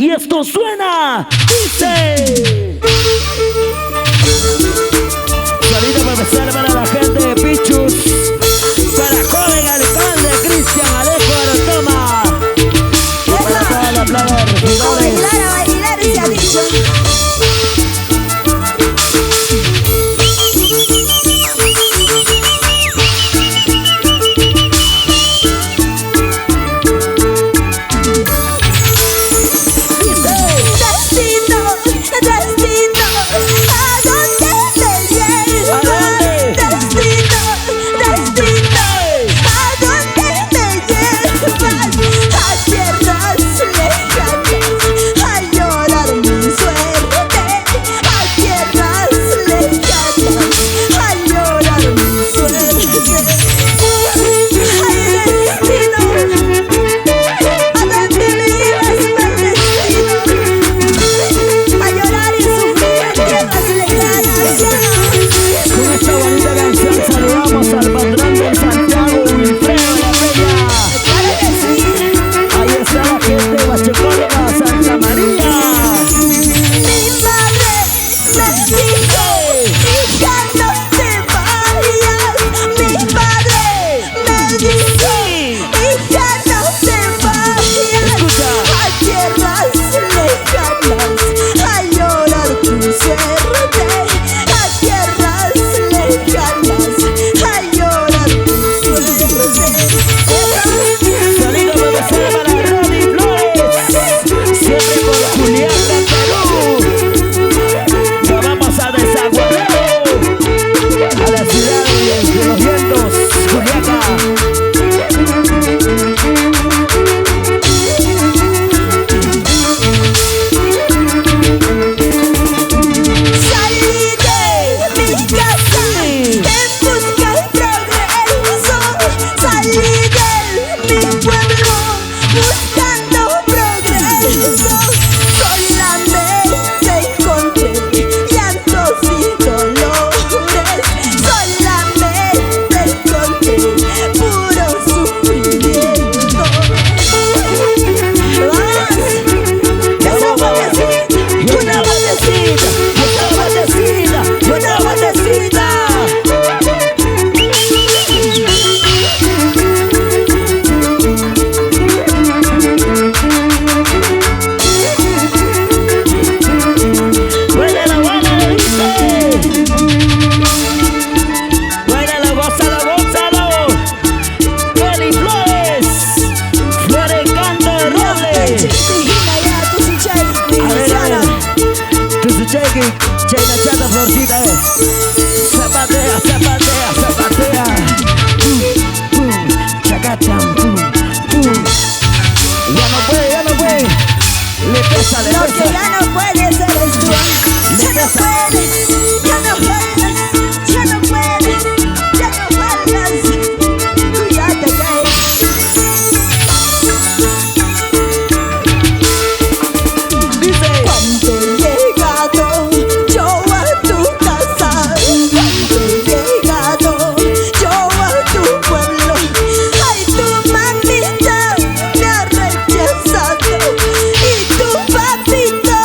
Y esto suena, dice. Salida para empezar para la gente de Pichus, para joven alcalde Cristian Alejo Arotoma, y para toda la plaga de regidores. A bailar se ha dicho. Chayna chata florcita, zapatea, zapatea, zapatea. Chacacham, ya no puede. Le pesa, le pesa. Lo que ya no puedes eres tú. Ya no puedes, ya no puedes, ya no puedes, ya no puedes. Tú ya te caes. Dice. Cuando he llegado yo a tu casa, cuando he llegado yo a tu pueblo, ay, tu mamita me ha rechazado y tu papito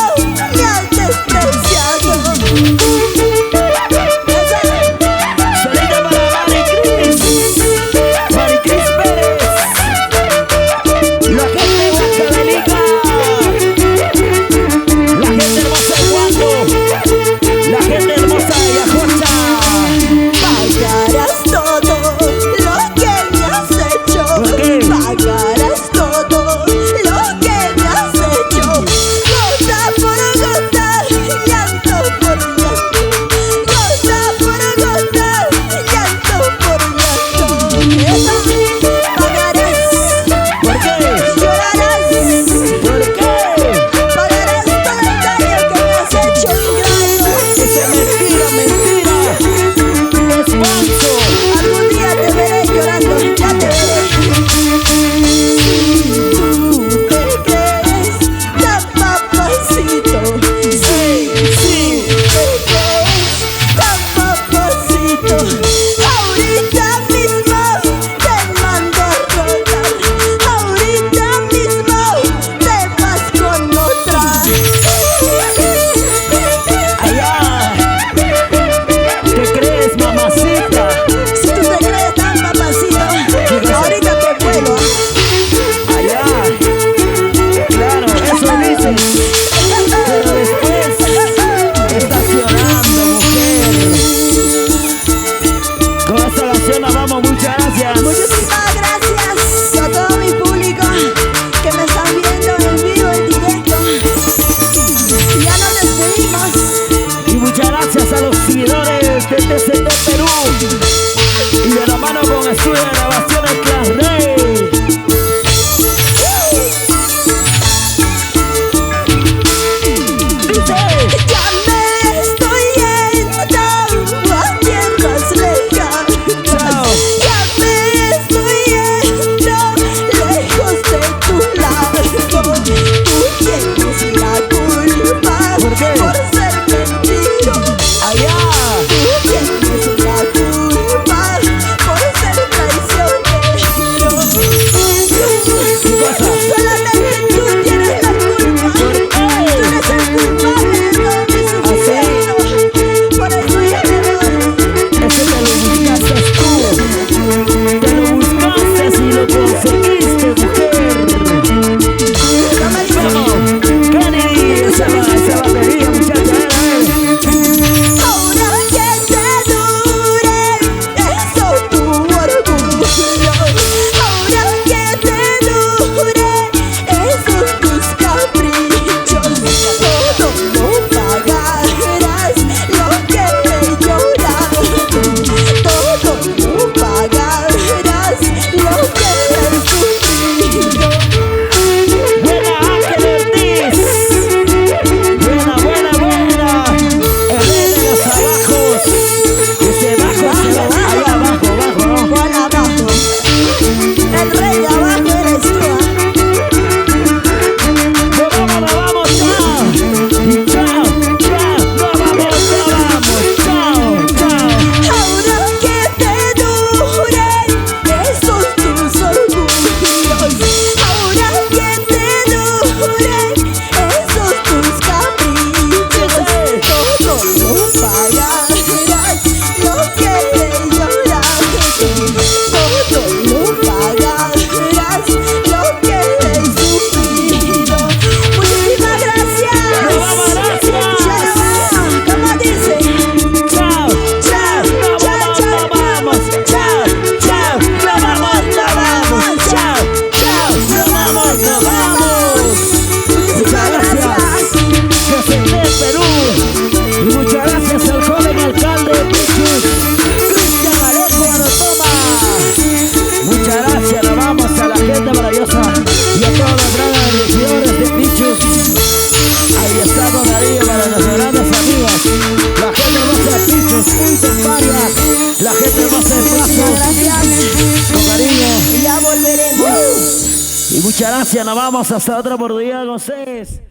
Con cariño. Ya volveremos. Y muchas gracias, nos vamos hasta otra oportunidad con ustedes.